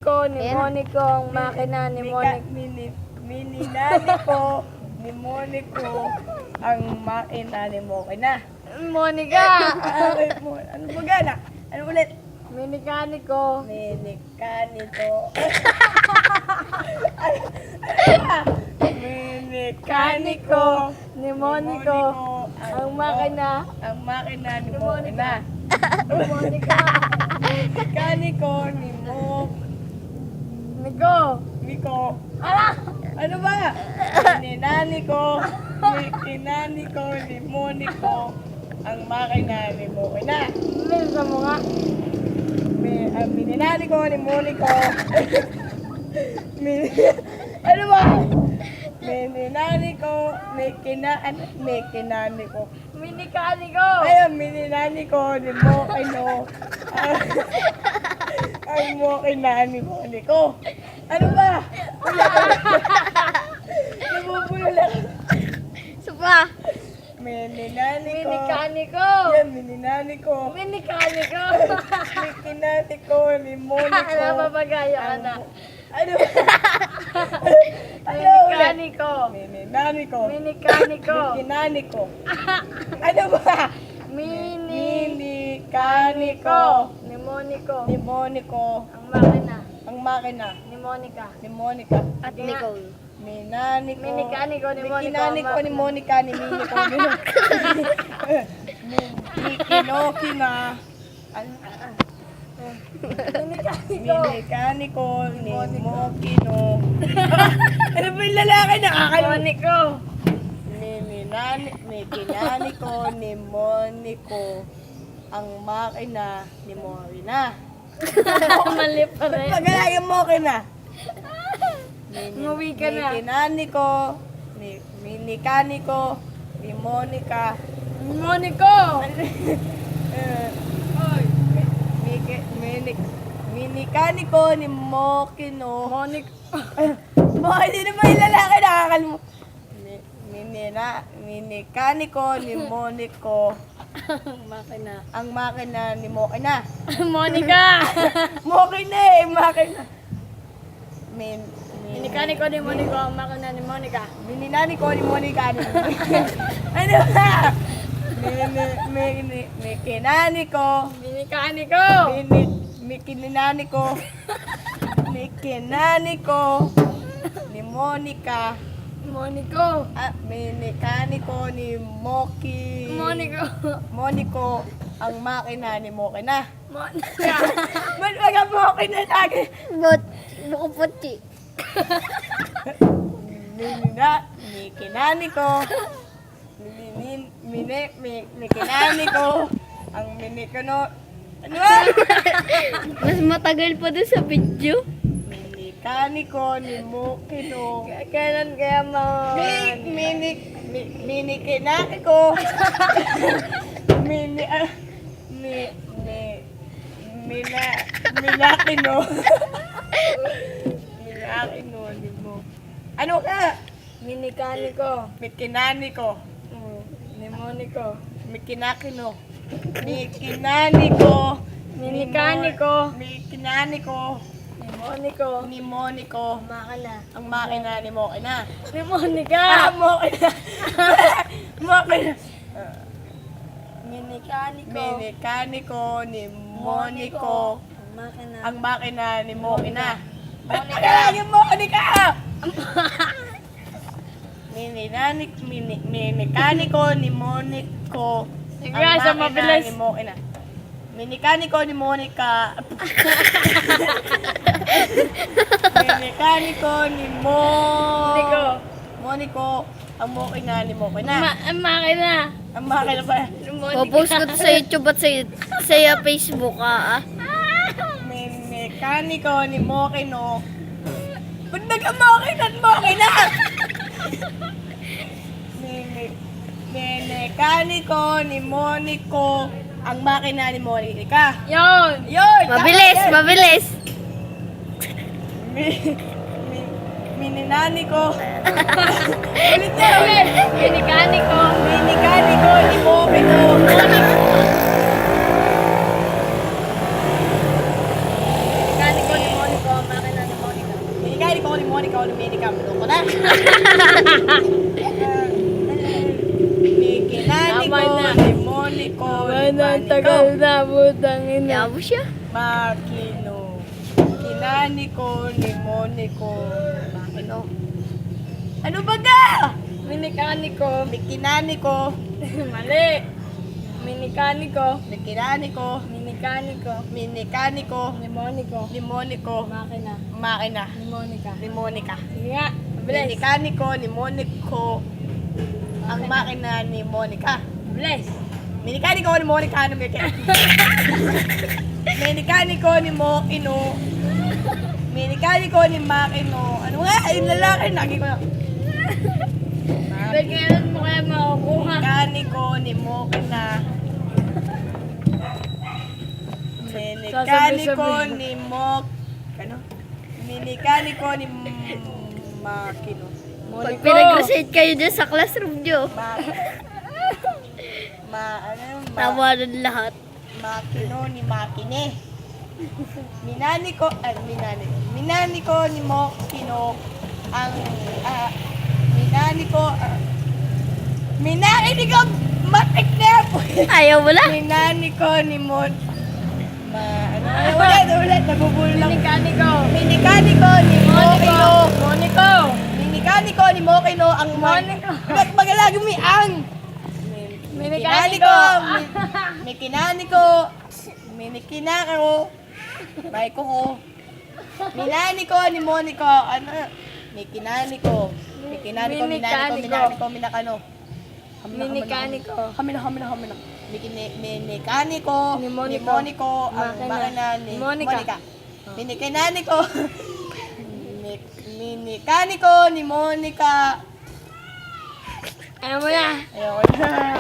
Mekaniko ni Monico, ang makina ni Monico. Mininaniko ni Monico, ang makina ni Mokina. Monica! Ano ba gana? Ano ulit? Minikaniko. Minikaniko. Minikaniko Ni Monico, ang makina. Ang makina ni Mokina. Monica. Minikaniko ni Nico. Miko. Ala! Ano ba? Mininaniko, Mikinaniko ni Monico, ang makina ni Mokina. Minsan mo nga. Mininaniko ni Monico. Ano ba? Mininaniko, Mikinaniko. Minikaniko. Ayun, mininaniko ni Mokino. Ang Mokina ni Monico. Ano ba? Nabubulol. Supa. Mininaniko. Minikaniko. Yan, mininaniko. Minikaniko. Mikinaniko ni Monico. Ano papagayo ka na? Ano? Minikaniko. Mininaniko. Minikaniko. Mikinaniko. Ano ba? Minikaniko. Ni Monico. Ni Monico. Ang makina. Ang makina Ni Monica. ni Monica. At Nicole. Minaniko. Minikaniko ni Monico. Mikinaniko ni Monica ni Miniko. Mikinoki na. Minikaniko ni Mokino. Ano ba yung lalaki na Monico. Mikinaniko ni Monico. Ang makina ni Morina. Mali pa rin. Pagkalayan mo na. Umuwi ka na. Mikinaniko, Minikaniko, ni Monica. Monico. Minikaniko ni Mokino. Monico. Hindi na ba yung lalaki nakakalimutan? Minikaniko ni Monico. Makina. Ang makina ni Mokina. Monica. Mokina eh, makina. Minikaniko ni Monico, ang makina ni Monica. Mininaniko ni Monica. Ano ba? Mikinaniko. Minikaniko. Mikinaniko. Mikinaniko ni Monica. Monico. Minikaniko ni Monico, ang makina ni Mokina. Monica. Ba't mga Mokina lagi? Bukuputi. Mikinaniko. Mikinaniko. Ang minikono. Ano ba? Mas matagal pa doon sa video. Minikaniko ni Mokino. Kailan kaya Minikinaniko. Minakino. Minakino ni mo. Ano ka? Minikaniko. Mikinaniko. Ni Monico. Mikinakino. Mikinaniko. Minikaniko. Mikinaniko. Ni Monico. Ni Monico. Makina. Ang makina ni Mokina. Ni Monica. Mokina. Mokina. Minikaniko. Minikaniko ni Monico. Ang makina. Ang makina ni Mokina. Monica. Yung Monica! Minikaniko ni Monico. Sige, sa mabilis. Ni Mokina. Minikaniko ni Monica. Minikaniko ni Monico. Ang Mokina ni Mokina. Ang makina. Ang makina pa. Popost ko sa YouTube at sa Facebook Minikaniko ni Mokino. Ba't nag-Mokina at Mokina? Minikaniko ni Monico. Ang makina ni Monica. Yun. Yun! Mabilis. Mininaniko. Ulit na ulit. Minikaniko. Minikaniko ni Mokino. Minikaniko ni Monico. Monica o ni Monica. Maloko na. Mikinaniko Tama na. ni Monico ni Maniko. na, butang Yabo siya. Makino. Kinaniko ni Monico. Makino. Ano ba ga? Minikaniko. Mikinaniko. Mali. Minikaniko. Mikinaniko. Minikaniko. Minikaniko. Mnemonico. Ni Monico. Makina. Makina. Mnemonica. Ni Monica. Sige nga. Mabilis. Minikaniko ni Monico. Ang makina ni Monica. Mabilis. Minikaniko ni Monica. Ano ba kaya? Minikaniko ni Mokino. Minikaniko ni Makino. Ano nga? Yung lalaki. Lagi ko na. Kailan mo kaya makukuha? Minikaniko ni Mokina. Minikaniko ni Mok... Ano? Minikaniko ni Makino. Pag pinag-recite kayo dyan sa classroom nyo, tawanan lahat. Makino ni Makine. Minaniko ni Mokino ang Minaniko matik na po. Ayaw mo lang. Minaniko ni ulit nabubulol lang. Minikaniko. Minikaniko ni Mokino. Monico. Minikaniko ni Mokino ang Monico. Magalagi mi ang Minikaniko. Minikinako. Bay ko. Minaniko ni Monico. Ano? Minaniko, minakano. Minikaniko. Hamina. Minikaniko Ni ni Monico. Monico ang Makina. makina ni Ni Monica. Monica. Minikaniko. Minikaniko ni Monica. Ayaw mo na. Ayoko na.